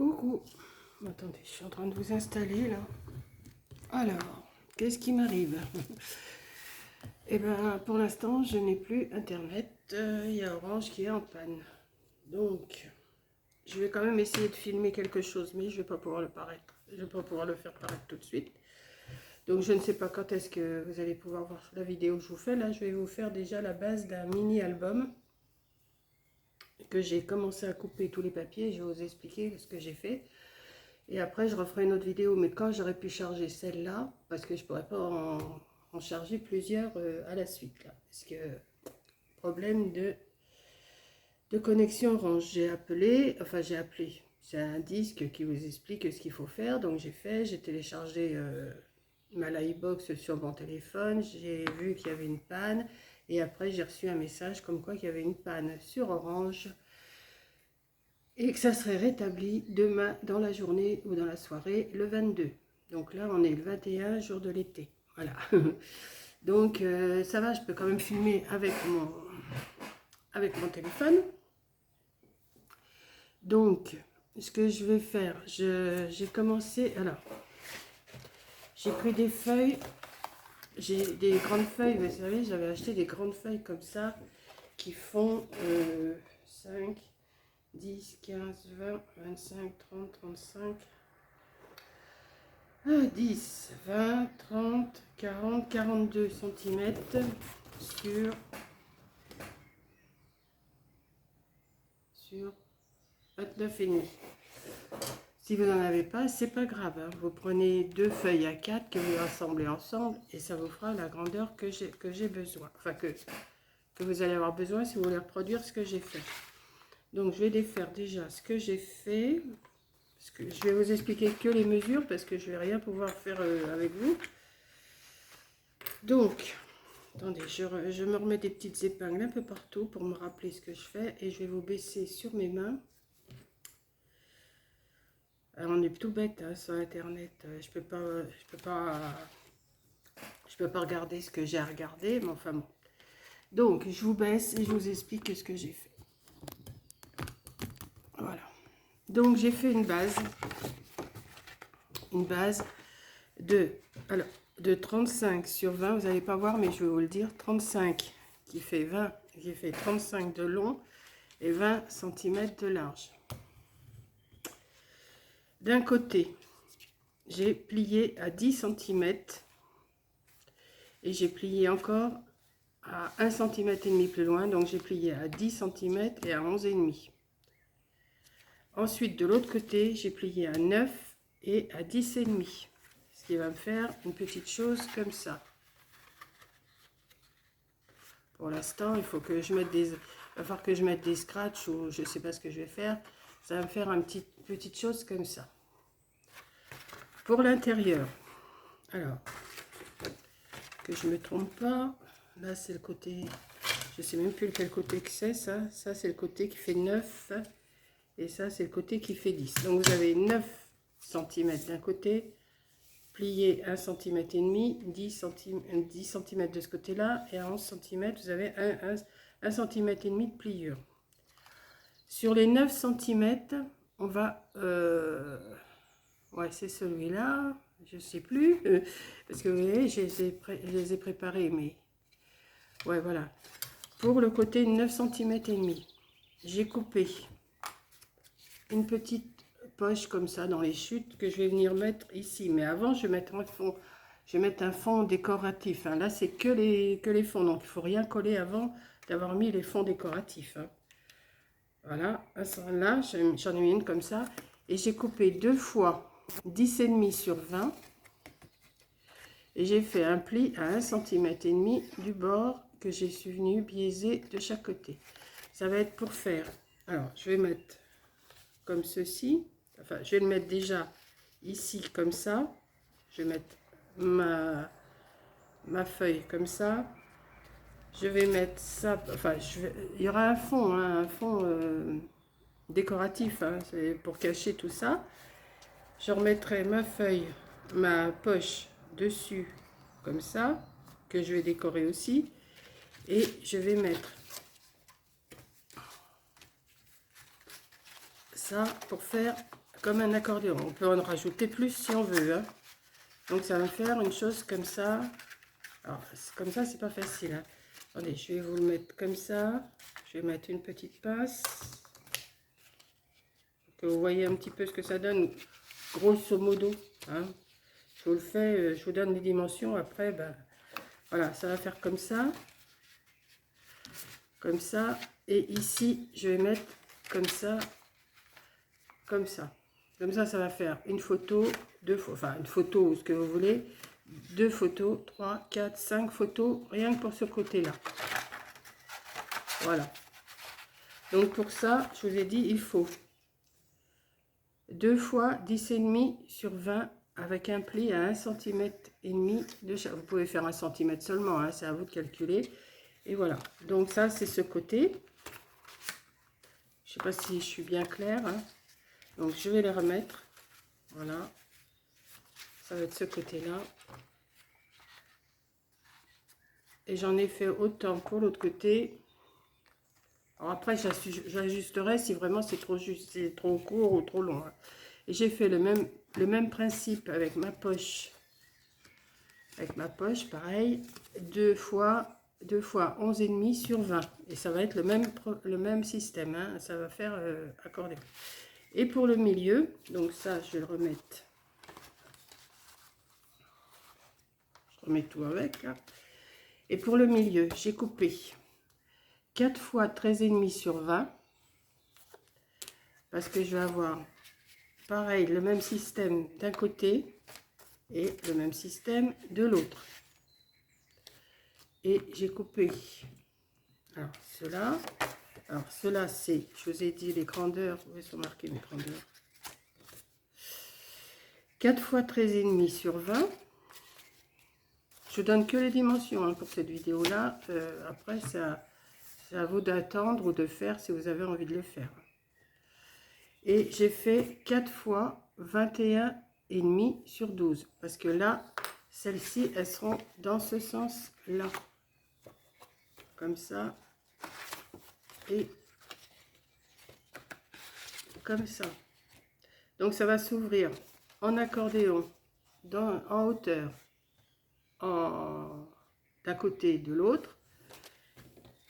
Coucou. Attendez, je suis en train de vous installer là. Alors, qu'est-ce qui m'arrive? Eh bien, pour l'instant, je n'ai plus Internet. Il y a Orange qui est en panne. Donc, je vais quand même essayer de filmer quelque chose, mais je ne vais pas pouvoir le paraître. Je vais pas pouvoir le faire paraître tout de suite. Donc, je ne sais pas quand est-ce que vous allez pouvoir voir la vidéo que je vous fais. Là, je vais vous faire déjà la base d'un mini-album que j'ai commencé à couper tous les papiers. Je vais vous expliquer ce que j'ai fait. Et après, je referai une autre vidéo, mais quand j'aurai pu charger celle-là, parce que je ne pourrais pas en charger plusieurs à la suite, là. Parce que, problème de connexion Orange. J'ai appelé, c'est un disque qui vous explique ce qu'il faut faire. Donc j'ai téléchargé ma Livebox sur mon téléphone, j'ai vu qu'il y avait une panne, et après j'ai reçu un message comme quoi il y avait une panne sur Orange, et que ça serait rétabli demain dans la journée ou dans la soirée, le 22. Donc là, on est le 21, jour de l'été. Voilà. Donc ça va, je peux quand même filmer avec mon téléphone. Donc, ce que je vais faire, j'ai commencé... Alors, j'ai pris des feuilles. J'ai des grandes feuilles, vous savez, j'avais acheté des grandes feuilles comme ça, qui font 5... 10, 15, 20, 25, 30, 35, 10, 20, 30, 40, 42 cm sur 29,5. Si vous n'en avez pas, c'est pas grave, hein. Vous prenez deux feuilles à 4 que vous rassemblez ensemble et ça vous fera la grandeur que j'ai besoin. Enfin, que vous allez avoir besoin si vous voulez reproduire ce que j'ai fait. Donc, je vais défaire déjà ce que j'ai fait. Parce que je vais vous expliquer que les mesures parce que je ne vais rien pouvoir faire avec vous. Donc, attendez, je me remets des petites épingles un peu partout pour me rappeler ce que je fais. Et je vais vous baisser sur mes mains. Alors, on est tout bête hein, sur Internet. Je peux pas regarder ce que j'ai à regarder. Mais enfin bon. Donc, je vous baisse et je vous explique ce que j'ai fait. Voilà. Donc, j'ai fait une base de 35 sur 20, vous n'allez pas voir, mais je vais vous le dire, 35 qui fait 20, j'ai fait 35 de long et 20 cm de large. D'un côté, j'ai plié à 10 cm et j'ai plié encore à 1 cm et demi plus loin, donc j'ai plié à 10 cm et à 11 et demi. Ensuite, de l'autre côté, j'ai plié à 9 et à 10 et demi. Ce qui va me faire une petite chose comme ça. Pour l'instant, il faut que je mette il va falloir que je mette des scratchs ou je ne sais pas ce que je vais faire. Ça va me faire une petite chose comme ça. Pour l'intérieur, alors, que je ne me trompe pas, là c'est le côté, je ne sais même plus quel côté que c'est ça. Ça c'est le côté qui fait 9 et ça c'est le côté qui fait 10. Donc vous avez 9 cm d'un côté, plié 1 cm et demi, 10 cm de ce côté-là, et à 11 cm, vous avez 1 cm et demi de pliure. Sur les 9 cm, on va... ouais, c'est celui-là, je ne sais plus, parce que vous voyez, je les ai préparés, mais... Ouais, voilà. Pour le côté 9 cm et demi, j'ai coupé une petite poche comme ça dans les chutes que je vais venir mettre ici. Mais avant, je vais mettre un fond décoratif. Hein. Là, c'est que les fonds, donc il ne faut rien coller avant d'avoir mis les fonds décoratifs. Hein. Voilà, là, j'en ai mis une comme ça. Et j'ai coupé 2 fois 10,5 sur 20. Et j'ai fait un pli à 1 cm et demi du bord que j'ai venu biaiser de chaque côté. Ça va être pour faire... Alors, je vais mettre comme ceci. Enfin, je vais le mettre déjà ici comme ça. Je vais mettre ma feuille comme ça. Je vais mettre ça, enfin, il y aura un fond, hein, un fond décoratif, hein, c'est pour cacher tout ça. Je remettrai ma feuille, ma poche dessus, comme ça, que je vais décorer aussi. Et je vais mettre ça pour faire comme un accordéon. On peut en rajouter plus si on veut, hein. Donc ça va me faire une chose comme ça. Alors, comme ça, c'est pas facile, hein. Attendez, je vais vous le mettre comme ça. Je vais mettre une petite pince. Pour que vous voyez un petit peu ce que ça donne, grosso modo, hein. Je vous le fais, je vous donne les dimensions. Après, ben, voilà, ça va faire comme ça. Comme ça. Et ici, je vais mettre comme ça. Comme ça. Comme ça, ça va faire une photo, deux photos, enfin une photo ou ce que vous voulez. 2 photos, 3, 4, 5 photos, rien que pour ce côté-là. Voilà. Donc pour ça, je vous ai dit, il faut 2 fois 10,5 sur 20 avec un pli à 1,5 cm de chaque. Vous pouvez faire 1 cm seulement, hein, c'est à vous de calculer. Et voilà. Donc ça, c'est ce côté. Je sais pas si je suis bien claire, hein. Donc je vais les remettre. Voilà. Ça va être ce côté-là. Et j'en ai fait autant pour l'autre côté. Alors après, j'ajusterai si vraiment c'est trop court ou trop long, hein. Et j'ai fait le même principe avec ma poche. Avec ma poche, pareil. 2 fois 11,5 sur 20. Et ça va être le même système, hein. Ça va faire accordéon. Et pour le milieu, donc ça, je vais le remettre. Je remets tout avec, là. Et pour le milieu, j'ai coupé 4 fois 13,5 sur 20. Parce que je vais avoir, pareil, le même système d'un côté et le même système de l'autre. Et j'ai coupé, alors cela c'est, je vous ai dit les grandeurs, où sont marquées mes grandeurs. 4 fois 13,5 sur 20. Je donne que les dimensions, hein, pour cette vidéo là. Après c'est à vous d'attendre ou de faire si vous avez envie de le faire. Et j'ai fait 4 fois 21,5 sur 12. Parce que là, celles-ci, elles seront dans ce sens-là. Comme ça. Et comme ça. Donc ça va s'ouvrir en accordéon, en hauteur, d'un côté de l'autre,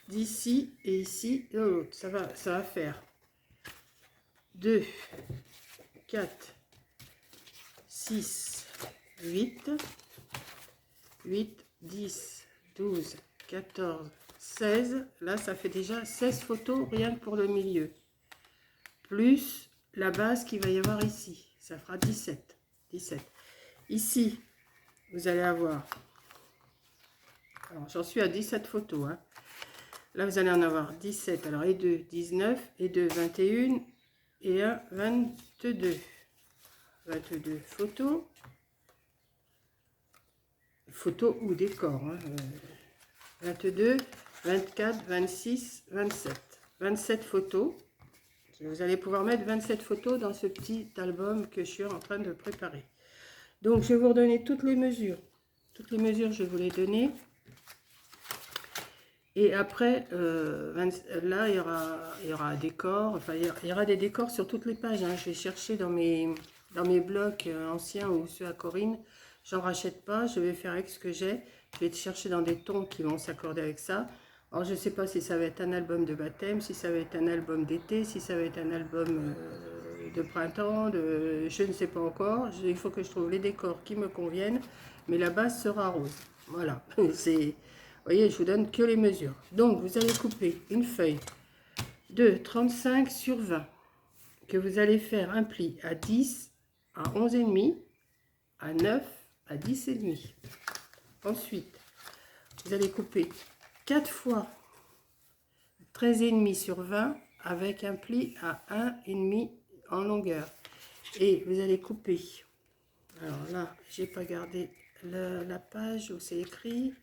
d'ici et ici de l'autre. Ça va faire 2, 4, 6, 8, 10, 12, 14, 16. Là, ça fait déjà 16 photos rien que pour le milieu. Plus la base qu'il va y avoir ici. Ça fera 17. Ici, vous allez avoir... Alors, j'en suis à 17 photos, hein. Là, vous allez en avoir 17. Alors, et 2, 19. Et 2, 21. Et 1, 22. 22 photos. Photos ou décors, hein. 22, 24, 26, 27. 27 photos. Vous allez pouvoir mettre 27 photos dans ce petit album que je suis en train de préparer. Donc, je vais vous redonner toutes les mesures. Toutes les mesures, je vais vous les donner. Et après, là, il y aura un décor. Enfin, il y aura des décors sur toutes les pages, hein. Je vais chercher dans mes blocs anciens ou ceux à Corinne. J'en rachète pas. Je vais faire avec ce que j'ai. Je vais chercher dans des tons qui vont s'accorder avec ça. Alors, je ne sais pas si ça va être un album de baptême, si ça va être un album d'été, si ça va être un album de printemps, je ne sais pas encore. Il faut que je trouve les décors qui me conviennent, mais la base sera rose. Voilà, c'est... Vous voyez, je vous donne que les mesures. Donc, vous allez couper une feuille de 35 sur 20, que vous allez faire un pli à 10, à 11,5, à 9, à 10,5. Ensuite, vous allez couper 4 fois 13,5 sur 20 avec un pli à 1,5 en longueur. Et vous allez couper, alors là, j'ai pas gardé la page où c'est écrit,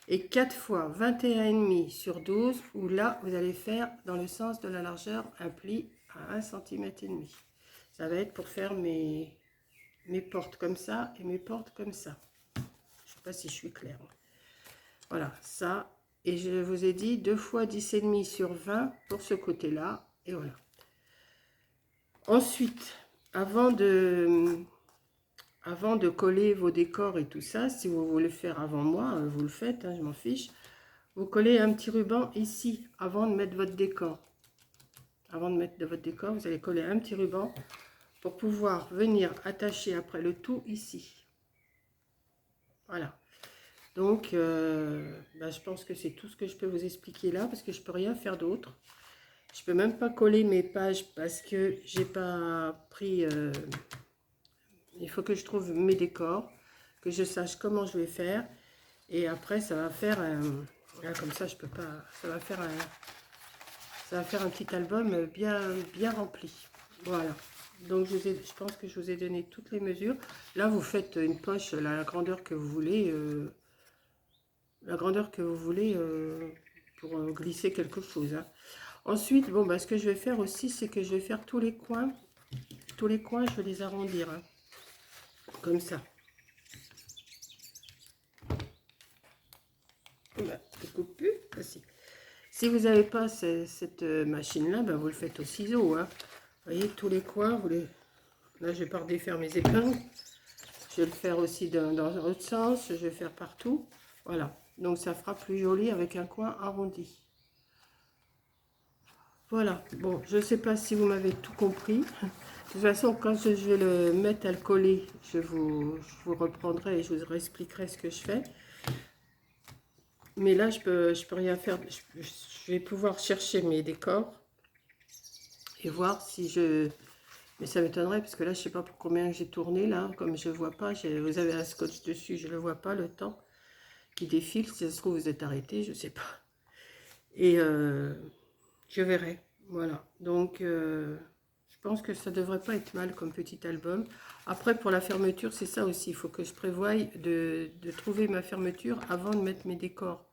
et 4 fois 21,5 sur 12, où là, vous allez faire dans le sens de la largeur un pli à 1,5 cm. Ça va être pour faire mes portes comme ça et mes portes comme ça. Je ne sais pas si je suis claire. Voilà, ça. Et je vous ai dit 2 fois 10,5 sur 20 pour ce côté-là. Et voilà. Ensuite, avant de coller vos décors et tout ça, si vous voulez faire avant moi, vous le faites, hein, je m'en fiche. Vous collez un petit ruban ici, avant de mettre votre décor. Avant de mettre votre décor, vous allez coller un petit ruban pour pouvoir venir attacher après le tout ici. Voilà. Donc, je pense que c'est tout ce que je peux vous expliquer là, parce que je peux rien faire d'autre. Je peux même pas coller mes pages parce que j'ai pas pris... il faut que je trouve mes décors, que je sache comment je vais faire. Et après, ça va faire... là, comme ça, je peux pas... Ça va faire un petit album bien rempli. Voilà. Donc, je pense que je vous ai donné toutes les mesures. Là, vous faites une poche, la grandeur que vous voulez... pour glisser quelque chose, hein. Ensuite, bon, ce que je vais faire aussi, c'est que je vais faire tous les coins. Tous les coins, je vais les arrondir, hein, comme ça. Je coupe plus. Si vous n'avez pas cette machine-là, vous le faites au ciseau, hein. Vous voyez, tous les coins, là, je vais pas redéfaire mes épingles. Je vais le faire aussi dans l'autre sens. Je vais faire partout. Voilà. Donc, ça fera plus joli avec un coin arrondi. Voilà, bon, je ne sais pas si vous m'avez tout compris. De toute façon, quand je vais le mettre à le coller, je vous reprendrai et je vous expliquerai ce que je fais. Mais là, je peux rien faire. Je vais pouvoir chercher mes décors et voir si je... Mais ça m'étonnerait parce que là, je ne sais pas pour combien j'ai tourné là. Comme je ne vois pas, vous avez un scotch dessus, je ne le vois pas, le temps qui défile. Si ça se trouve, vous êtes arrêté, je ne sais pas. Et je verrai. Voilà, donc je pense que ça devrait pas être mal comme petit album. Après, pour la fermeture, c'est ça aussi. Il faut que je prévoie de trouver ma fermeture avant de mettre mes décors.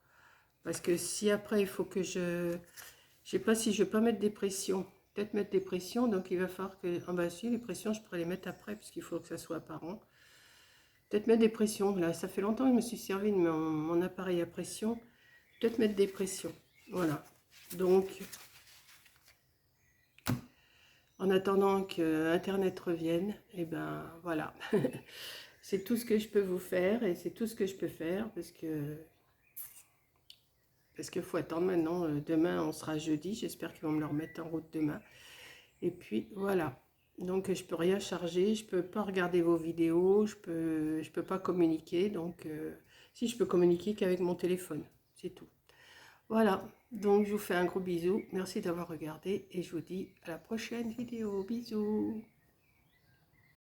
Parce que si après, il faut que je... Je sais pas si je vais pas mettre des pressions. Peut-être mettre des pressions, donc il va falloir que... Ah si, les pressions, je pourrais les mettre après, puisqu'il faut que ça soit apparent. Peut-être mettre des pressions. Là, ça fait longtemps que je me suis servi de mon appareil à pression. Peut-être mettre des pressions. Voilà. Donc... En attendant que Internet revienne, et voilà. C'est tout ce que je peux vous faire et c'est tout ce que je peux faire parce qu'il faut attendre maintenant. Demain, on sera jeudi. J'espère qu'ils vont me le remettre en route demain. Et puis, voilà. Donc, je peux rien charger. Je peux pas regarder vos vidéos. Je peux pas communiquer. Donc, si je peux communiquer qu'avec mon téléphone. C'est tout. Voilà, donc je vous fais un gros bisou. Merci d'avoir regardé et je vous dis à la prochaine vidéo. Bisous.